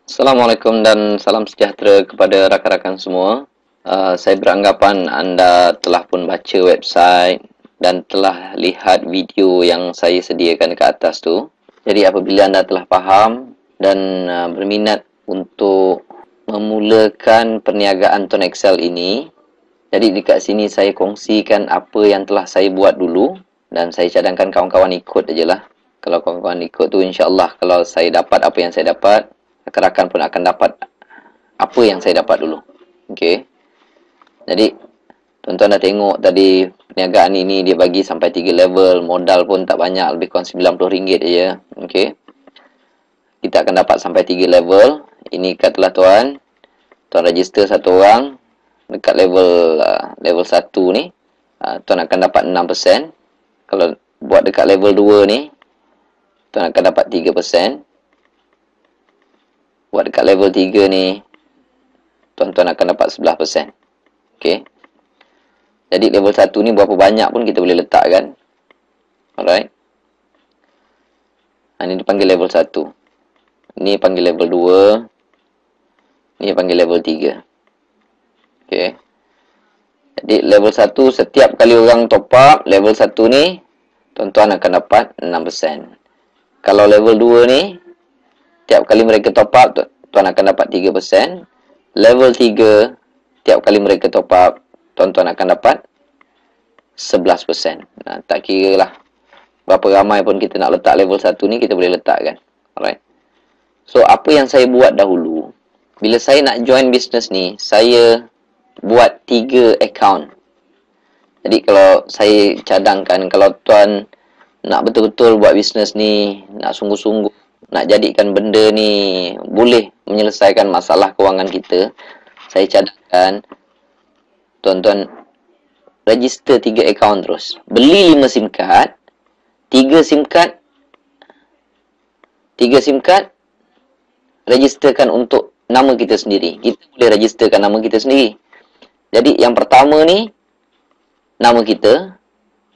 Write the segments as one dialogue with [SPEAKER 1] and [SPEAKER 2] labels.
[SPEAKER 1] Assalamualaikum dan salam sejahtera kepada rakan-rakan semua. Saya beranggapan anda telah pun baca website dan telah lihat video yang saya sediakan ke atas tu. Jadi apabila anda telah faham dan berminat untuk memulakan perniagaan Tuan Excel ini, jadi dekat sini saya kongsikan apa yang telah saya buat dulu dan saya cadangkan kawan-kawan ikut ajalah. Kalau kawan-kawan ikut tu, insya-Allah kalau saya dapat apa yang saya dapat, rakan-rakan pun akan dapat apa yang saya dapat dulu. Okey. Jadi tuan-tuan dah tengok tadi perniagaan ini dia bagi sampai 3 level, modal pun tak banyak, lebih kurang RM90 aja. Okey. Kita akan dapat sampai 3 level. Ini katalah tuan. Tuan register satu orang dekat level 1 ni, tuan akan dapat 6%. Kalau buat dekat level 2 ni, tuan akan dapat 3%. Buat dekat level 3 ni, tuan-tuan akan dapat 11%. Okey. Jadi level 1 ni berapa banyak pun kita boleh letakkan. Alright. Ini dipanggil level 1. Ini panggil level 2. Ini panggil level 3. Okey. Jadi level 1 setiap kali orang top up level 1 ni, tuan-tuan akan dapat 6%. Kalau level 2 ni, tiap kali mereka top up, tuan akan dapat 3%. Level 3, tiap kali mereka top up, tuan-tuan akan dapat 11%. Nah, tak kira lah berapa ramai pun kita nak letak level 1 ni, kita boleh letakkan. Alright. So, apa yang saya buat dahulu, bila saya nak join bisnes ni, saya buat 3 account. Jadi, kalau saya cadangkan, kalau tuan nak betul-betul buat bisnes ni, nak sungguh-sungguh, nak jadikan benda ni boleh menyelesaikan masalah kewangan kita, saya cadangkan tuan-tuan register 3 akaun terus. Beli 5 SIM card, 3 SIM card registerkan untuk nama kita sendiri. Kita boleh registerkan nama kita sendiri. Jadi yang pertama ni nama kita.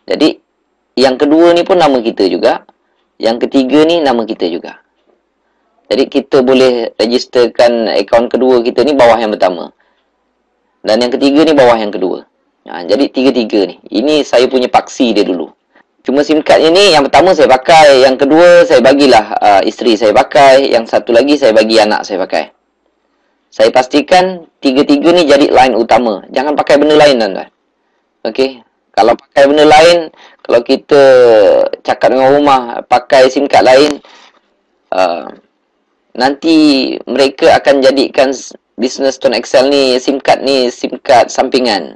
[SPEAKER 1] Jadi yang kedua ni pun nama kita juga. Yang ketiga ni nama kita juga. Jadi kita boleh registerkan akaun kedua kita ni bawah yang pertama. Dan yang ketiga ni bawah yang kedua. Jadi tiga-tiga ni. Ini saya punya paksi dia dulu. Cuma SIM cardnya ni yang pertama saya pakai. Yang kedua saya bagilah isteri saya pakai. Yang satu lagi saya bagi anak saya pakai. Saya pastikan tiga-tiga ni jadi line utama. Jangan pakai benda lain tuan-tuan. Okey. Kalau pakai benda lain, kalau kita cakap dengan rumah pakai SIM card lain, nanti mereka akan jadikan bisnes Tuan Excel ni, SIM card sampingan.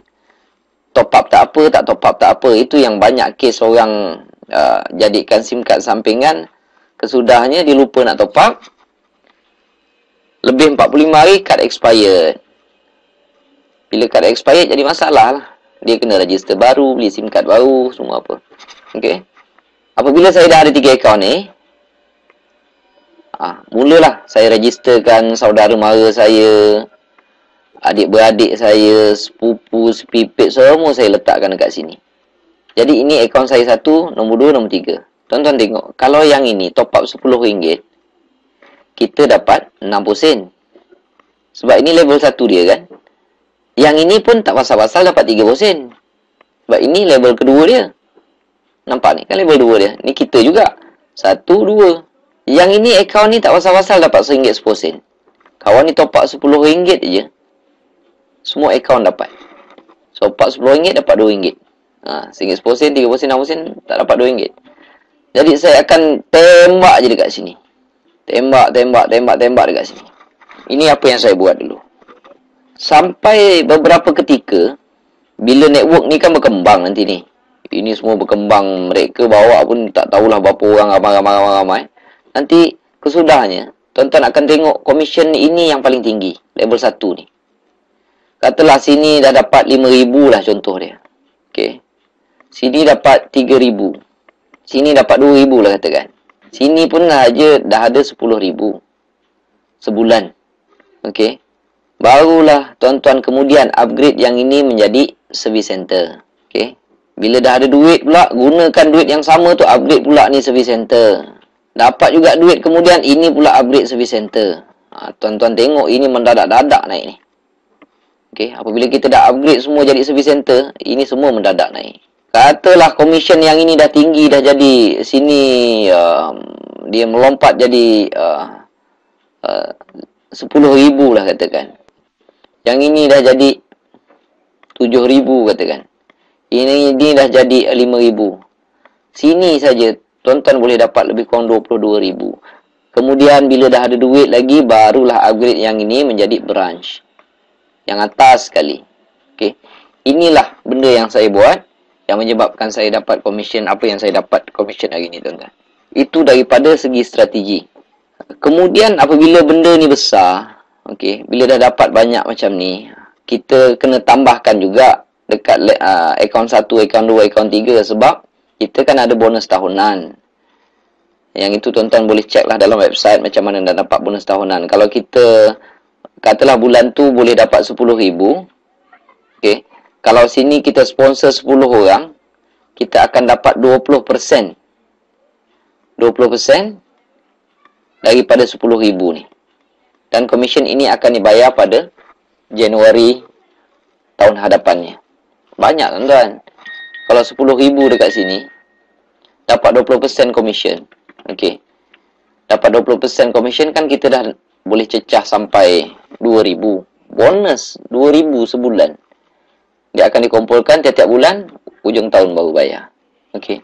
[SPEAKER 1] Top up tak apa, tak top up tak apa. Itu yang banyak kes orang jadikan SIM card sampingan. Kesudahnya dia lupa nak top up. Lebih 45 hari card expired. Bila card expired jadi masalah lah. Dia kena register baru, beli SIM card baru, semua apa. Okey. Apabila saya dah ada 3 akaun ni, mulalah saya registerkan saudara mara saya, adik-beradik saya, sepupu, sepipit, semua saya letakkan dekat sini. Jadi ini akaun saya 1, nombor 2, nombor 3. Tuan-tuan tengok, kalau yang ini top up RM10, kita dapat 60 sen. Sebab ini level 1 dia kan. Yang ini pun tak pasal-pasal dapat 30 sen. Sebab ini level kedua dia. Nampak ni kan level 2 dia. Ni kita juga. 1, 2. Yang ini akaun ni tak pasal-pasal dapat RM1 10 sen. Kawan ni top up RM10 je. Semua akaun dapat. So, top up RM10 dapat RM2. RM1 10 sen, 30 sen, 60 sen tak dapat RM2. Jadi saya akan tembak je dekat sini. Tembak dekat sini. Ini apa yang saya buat dulu. Sampai beberapa ketika, bila network ni kan berkembang nanti ni. Ini semua berkembang. Mereka bawa pun tak tahulah berapa orang ramai. Nanti kesudahnya, tuan-tuan akan tengok komisen ini yang paling tinggi. Level 1 ni. Katalah sini dah dapat 5,000 lah contoh dia. Okey. Sini dapat 3,000. Sini dapat 2,000 lah katakan. Sini pun aja dah ada 10,000 sebulan. Okey. Barulah tuan-tuan kemudian upgrade yang ini menjadi service center. Okey. Bila dah ada duit pula, gunakan duit yang sama tu upgrade pula ni service center. Dapat juga duit kemudian ini pula upgrade service center. Tuan-tuan tengok ini mendadak-dadak naik ni. Okey, apabila kita dah upgrade semua jadi service center, ini semua mendadak naik. Katalah komisen yang ini dah tinggi, dah jadi sini dia melompat jadi 10,000 lah katakan. Yang ini dah jadi 7,000 katakan. Ini dah jadi 5,000. Sini saja tuan-tuan boleh dapat lebih kurang 22,000. Kemudian bila dah ada duit lagi, barulah upgrade yang ini menjadi branch. Yang atas sekali. Okey. Inilah benda yang saya buat yang menyebabkan saya dapat komisen apa yang saya dapat komisen hari ni, tuan-tuan. Itu daripada segi strategi. Kemudian apabila benda ni besar, okey, bila dah dapat banyak macam ni, kita kena tambahkan juga dekat akaun 1, akaun 2, akaun 3 sebab kita kan ada bonus tahunan. Yang itu tuan-tuan boleh check lah dalam website macam mana nak dapat bonus tahunan. Kalau kita katalah bulan tu boleh dapat 10,000. Okey. Kalau sini kita sponsor 10 orang, kita akan dapat 20%. 20% daripada 10,000 ni. Dan komisen ini akan dibayar pada Januari tahun hadapannya. Banyak tuan-tuan. Kalau 10,000 dekat sini, dapat 20% komisen. Okey. Dapat 20% komisen kan kita dah boleh cecah sampai 2,000. Bonus 2,000 sebulan. Dia akan dikumpulkan tiap-tiap bulan, hujung tahun baru bayar. Okey.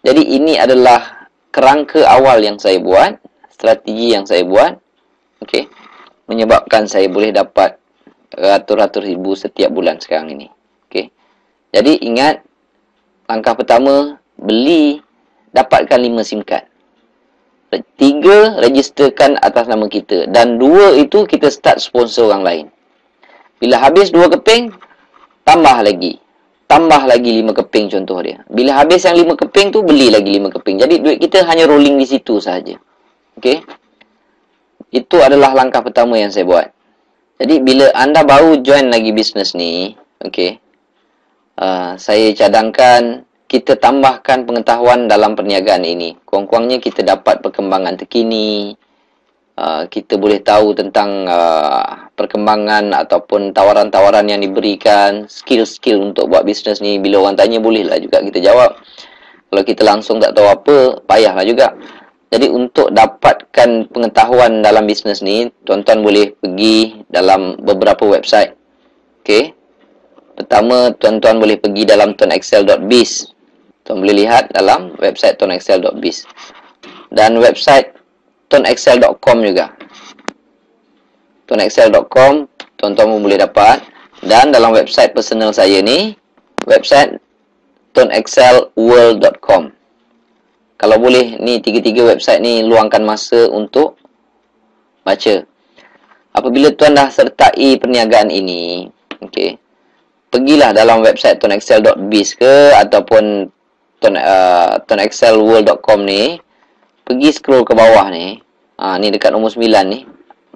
[SPEAKER 1] Jadi ini adalah kerangka awal yang saya buat, strategi yang saya buat. Okey. Menyebabkan saya boleh dapat ratus-ratus ribu setiap bulan sekarang ini. Okey. Jadi ingat, langkah pertama, beli, dapatkan 5 SIM card. 3, registerkan atas nama kita. Dan 2 itu kita start sponsor orang lain. Bila habis 2 keping, tambah lagi. Tambah lagi 5 keping contoh dia. Bila habis yang 5 keping tu, beli lagi 5 keping. Jadi duit kita hanya rolling di situ sahaja. Okey. Itu adalah langkah pertama yang saya buat. Jadi bila anda baru join lagi bisnes ni, okey, saya cadangkan kita tambahkan pengetahuan dalam perniagaan ini. Kurang-kurangnya kita dapat perkembangan terkini. Kita boleh tahu tentang perkembangan ataupun tawaran-tawaran yang diberikan, skill-skill untuk buat bisnes ni. Bila orang tanya, bolehlah juga kita jawab. Kalau kita langsung tak tahu apa, payahlah juga. Jadi untuk dapatkan pengetahuan dalam bisnes ni, tuan-tuan boleh pergi dalam beberapa website. Okey. Pertama, tuan-tuan boleh pergi dalam tonexcel.biz. Tuan boleh lihat dalam website tonexcel.biz. Dan website tonexcel.com juga. Tonexcel.com, tuan-tuan pun boleh dapat. Dan dalam website personal saya ni, website tonexcelworld.com. Kalau boleh, ni 3 website ni luangkan masa untuk baca. Apabila tuan dah sertai perniagaan ini, okey, pergilah dalam website tonexcel.biz ke ataupun tonexcelworld.com ni, pergi scroll ke bawah ni. Ni dekat nombor 9 ni.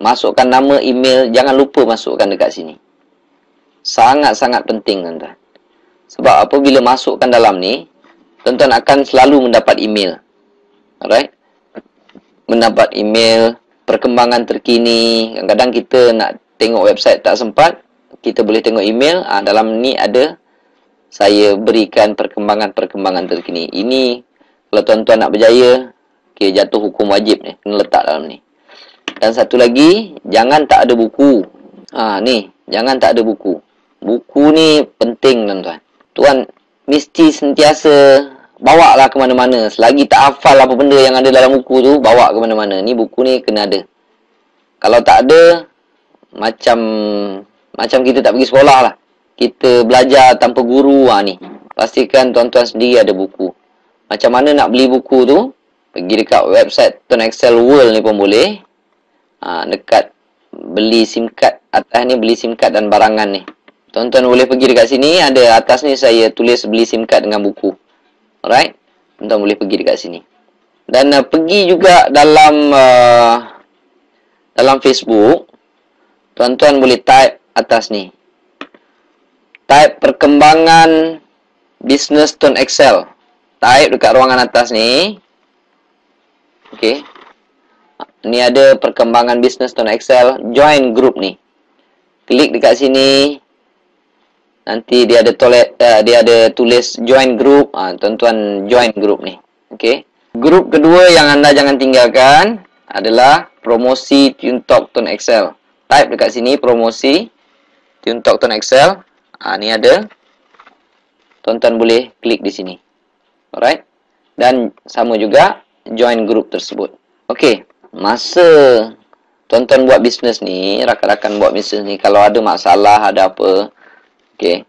[SPEAKER 1] Masukkan nama, email, jangan lupa masukkan dekat sini. Sangat-sangat penting tuan-tuan. Sebab apabila masukkan dalam ni, tuan-tuan akan selalu mendapat email. Alright? Mendapat email, perkembangan terkini. Kadang-kadang kita nak tengok website tak sempat, kita boleh tengok email. Dalam ni ada saya berikan perkembangan-perkembangan terkini. Ini kalau tuan-tuan nak berjaya, okay, jatuh hukum wajib ni, kena letak dalam ni. Dan satu lagi, jangan tak ada buku. Ni, jangan tak ada buku. Buku ni penting tuan-tuan. Tuan mesti sentiasa bawa lah ke mana-mana. Selagi tak hafal apa benda yang ada dalam buku tu, bawa ke mana-mana. Ni buku ni kena ada. Kalau tak ada, macam kita tak pergi sekolah lah. Kita belajar tanpa guru ni. Pastikan tuan-tuan sendiri ada buku. Macam mana nak beli buku tu? Pergi dekat website Tonexcel World ni pun boleh. Dekat beli SIM card. Atas ni beli SIM card dan barangan ni. Tuan-tuan boleh pergi dekat sini. Ada atas ni saya tulis beli SIM card dengan buku. Alright? Tuan-tuan boleh pergi dekat sini. Dan pergi juga dalam Facebook. Tuan-tuan boleh type atas ni. Type perkembangan bisnes Tonexcel. Type dekat ruangan atas ni. Okey. ni ada perkembangan bisnes Tuan Excel, join group ni. Klik dekat sini. Nanti dia ada tulis join group. Tuan-tuan join group ni. Okey. Grup kedua yang anda jangan tinggalkan adalah promosi TuneTalk Tuan Excel. Type dekat sini promosi TuneTalk Tuan Excel. Ni ada. Tuan-tuan boleh klik di sini. Alright. Dan sama juga join group tersebut. Okey. Masa tuan-tuan buat bisnes ni, rakan-rakan buat bisnes ni, kalau ada masalah, ada apa, okey,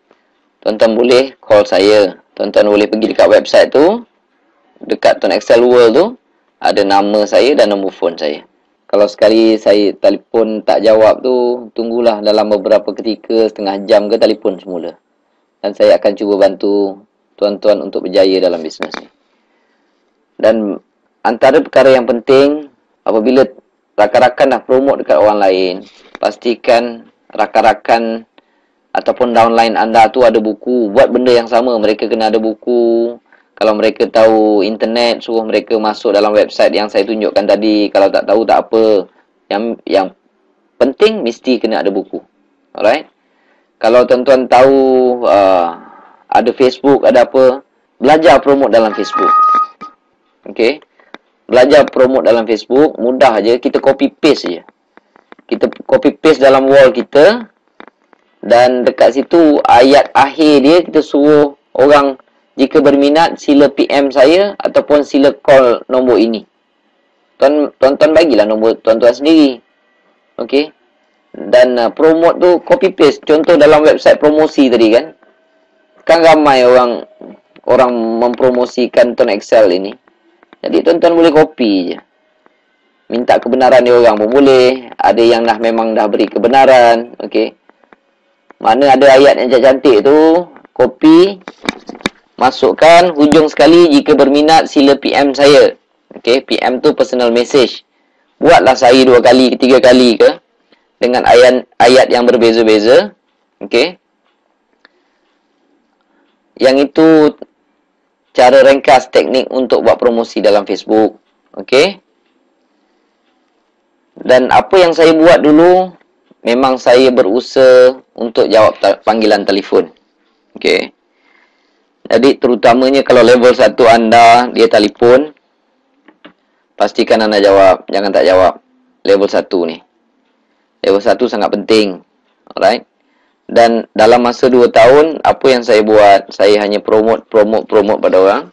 [SPEAKER 1] tuan-tuan boleh call saya. Tuan-tuan boleh pergi dekat website tu, dekat Tuan Excel World tu, ada nama saya dan nombor phone saya. Kalau sekali saya telefon tak jawab tu, tunggulah dalam beberapa ketika, setengah jam ke, telefon semula. Dan saya akan cuba bantu tuan-tuan untuk berjaya dalam bisnes ni. Dan antara perkara yang penting, apabila rakan-rakan dah promote dekat orang lain, pastikan rakan-rakan ataupun downline anda tu ada buku. Buat benda yang sama, mereka kena ada buku. Kalau mereka tahu internet, suruh mereka masuk dalam website yang saya tunjukkan tadi. Kalau tak tahu, tak apa. Yang penting, mesti kena ada buku. Alright? Kalau tuan-tuan tahu ada Facebook, ada apa, belajar promote dalam Facebook. Okay? Belajar promote dalam Facebook, mudah aja. Kita copy paste je. Kita copy paste dalam wall kita. Dan dekat situ, ayat akhir dia, kita suruh orang, jika berminat, sila PM saya ataupun sila call nombor ini. Tuan-tuan bagilah nombor tuan-tuan sendiri. Okey. Dan promote tu copy paste. Contoh dalam website promosi tadi kan. Kan ramai orang mempromosikan Tuan Excel ini. Jadi tuan-tuan boleh copy je. Minta kebenaran dia orang pun boleh. Ada yang memang dah beri kebenaran. Okey. Mana ada ayat yang cantik tu, copy, masukkan hujung sekali, jika berminat sila PM saya. Okey, PM tu personal message. Buatlah saya 2 kali ke 3 kali ke dengan ayat yang berbeza-beza. Okey. Yang itu cara ringkas teknik untuk buat promosi dalam Facebook. Okey. Dan apa yang saya buat dulu, memang saya berusaha untuk jawab panggilan telefon. Okey. Jadi terutamanya kalau level 1 anda, dia telefon, pastikan anda jawab, jangan tak jawab. Level 1 ni. Level 1 sangat penting. Alright. Dan dalam masa 2 tahun, apa yang saya buat, saya hanya promote pada orang.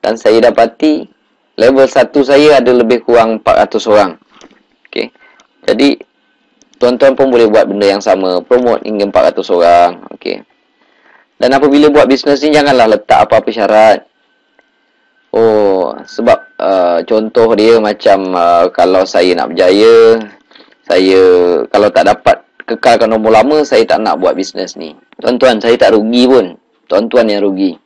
[SPEAKER 1] Dan saya dapati level 1 saya ada lebih kurang 400 orang. Okey. Jadi tuan-tuan pun boleh buat benda yang sama, promote hingga 400 orang. Okey. Dan apabila buat bisnes ni, janganlah letak apa-apa syarat. Sebab contoh dia macam kalau saya nak berjaya, saya kalau tak dapat kekalkan nombor lama, saya tak nak buat bisnes ni. Tuan-tuan, saya tak rugi pun. Tuan-tuan yang rugi.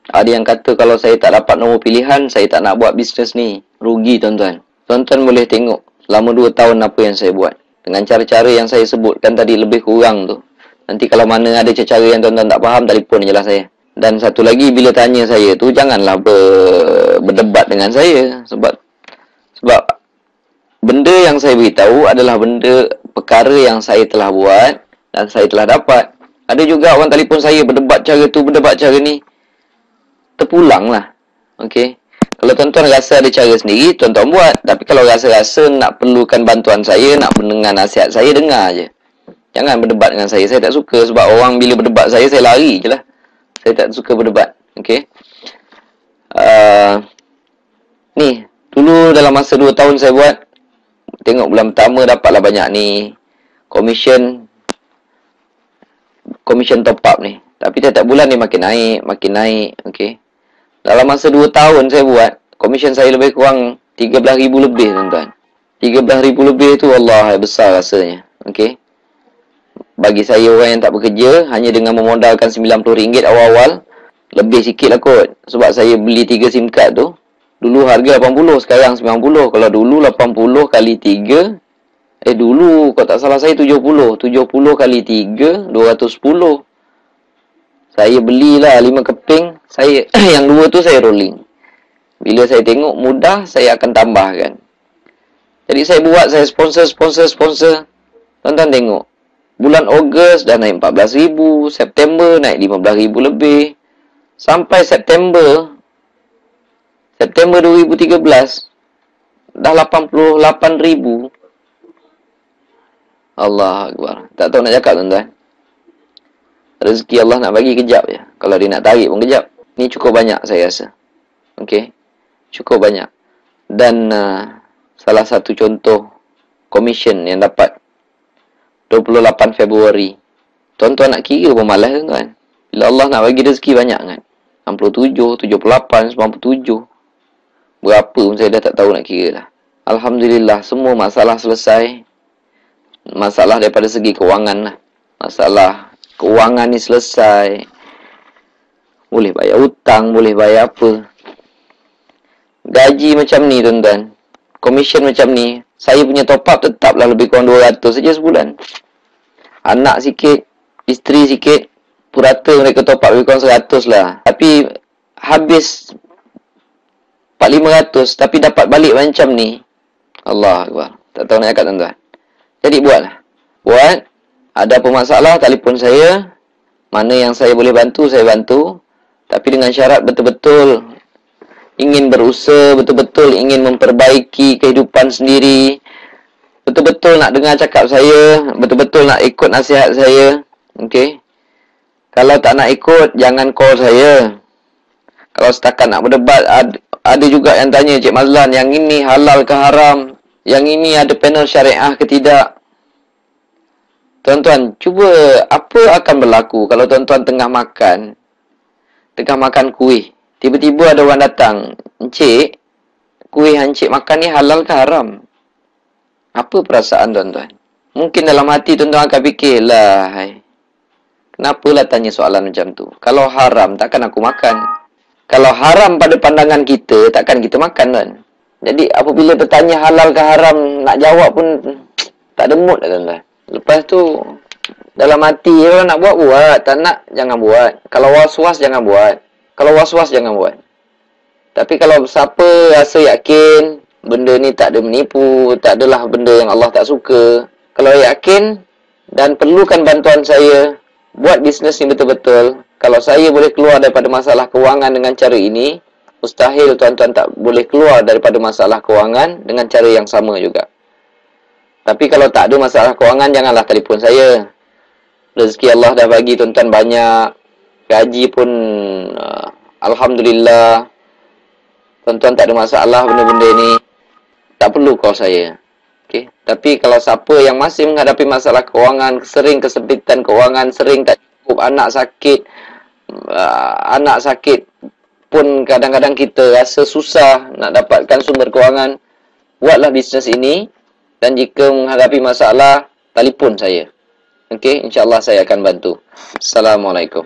[SPEAKER 1] Ada yang kata kalau saya tak dapat nombor pilihan, saya tak nak buat bisnes ni. Rugi tuan-tuan. Tuan-tuan boleh tengok selama 2 tahun apa yang saya buat. Dengan cara-cara yang saya sebutkan tadi lebih kurang tu. Nanti kalau mana ada cara yang tuan-tuan tak faham, telefon je lah saya. Dan satu lagi, bila tanya saya tu, janganlah berdebat dengan saya. Sebab benda yang saya beritahu adalah perkara yang saya telah buat dan saya telah dapat. Ada juga orang telefon saya berdebat cara tu, berdebat cara ni. Terpulang lah. Okey. Kalau tuan-tuan rasa ada cara sendiri, tuan-tuan buat. Tapi kalau rasa-rasa nak perlukan bantuan saya, nak mendengar nasihat saya, dengar je. Jangan berdebat dengan saya. Saya tak suka sebab orang bila berdebat saya lari je lah. Saya tak suka berdebat. Okey. Ni, dulu dalam masa 2 tahun saya buat, tengok bulan pertama dapatlah banyak ni commission top up ni. Tapi tiap-tiap bulan ni makin naik. Okey. Dalam masa 2 tahun saya buat, commission saya lebih kurang 13,000 lebih tuan-tuan. 13,000 lebih tu Allah besar rasanya. Okey. Bagi saya orang yang tak bekerja, hanya dengan memodalkan RM90 awal-awal, lebih sikit lah kot. Sebab saya beli 3 SIM card tu. Dulu harga 80, sekarang 90. Kalau dulu 80 kali 3, dulu kalau tak salah saya 70. 70 kali 3, 210. Saya belilah 5 keping. Saya yang 2 tu saya rolling. Bila saya tengok mudah, saya akan tambahkan. Jadi saya buat, saya sponsor. Tuan-tuan tengok. Bulan Ogos dah naik 14,000, September naik 15,000 lebih. Sampai September 2013 dah 88,000. Allah Akbar. Tak tahu nak cakap tuan-tuan. Rezeki Allah nak bagi kejap je. Kalau dia nak tarik pun kejap. Ni cukup banyak saya rasa. Okey. Cukup banyak. Dan salah satu contoh commission yang dapat 28 Februari. Tuan-tuan nak kira pun malas tuan-tuan. Bila Allah nak bagi rezeki banyak kan. 67, 78, 97. Berapa pun saya dah tak tahu nak kira lah. Alhamdulillah semua masalah selesai. Masalah daripada segi kewangan lah. Masalah kewangan ni selesai. Boleh bayar hutang, boleh bayar apa. Gaji macam ni tuan-tuan. Commission macam ni. Saya punya top up tetaplah lebih kurang 200 saja sebulan. Anak sikit, isteri sikit, purata mereka top up lebih kurang 100 lah. Tapi habis 400-500 tapi dapat balik macam ni. Allah Akbar. Tak tahu nak cakap tuan-tuan. Jadi buatlah. Buat. Ada apa masalah, telefon saya. Mana yang saya boleh bantu, saya bantu. Tapi dengan syarat betul-betul ingin berusaha, betul-betul ingin memperbaiki kehidupan sendiri. Betul-betul nak dengar cakap saya. Betul-betul nak ikut nasihat saya. Okey. Kalau tak nak ikut, jangan call saya. Kalau setakat nak berdebat, ada juga yang tanya, Cik Mazlan, yang ini halal ke haram? Yang ini ada panel syariah ke tidak? Tuan-tuan, cuba apa akan berlaku kalau tuan-tuan tengah makan kuih. Tiba-tiba ada orang datang, Encik, kuih yang Encik makan ni halal ke haram? Apa perasaan tuan-tuan? Mungkin dalam hati tuan-tuan akan fikir, lah, kenapalah tanya soalan macam tu? Kalau haram, takkan aku makan. Kalau haram pada pandangan kita, takkan kita makan kan? Jadi apabila bertanya halal ke haram, nak jawab pun tak ada mood lah tuan-tuan. Lepas tu, dalam hati, kalau nak buat, tak nak, jangan buat. Kalau was-was, jangan buat. Tapi kalau siapa rasa yakin, benda ni tak ada menipu, tak adalah benda yang Allah tak suka. Kalau yakin, dan perlukan bantuan saya, buat bisnes ni betul-betul. Kalau saya boleh keluar daripada masalah kewangan dengan cara ini, mustahil tuan-tuan tak boleh keluar daripada masalah kewangan dengan cara yang sama juga. Tapi kalau tak ada masalah kewangan, janganlah telefon saya. Rezeki Allah dah bagi tuan-tuan banyak. Gaji pun Alhamdulillah. Tuan-tuan tak ada masalah benda-benda ni. Tak perlu call saya. Okay? Tapi kalau siapa yang masih menghadapi masalah kewangan, sering kesempitan kewangan, sering tak cukup, anak sakit pun kadang-kadang kita rasa susah nak dapatkan sumber kewangan, buatlah bisnes ini. Dan jika menghadapi masalah, telefon saya. Okey, insya-Allah saya akan bantu. Assalamualaikum.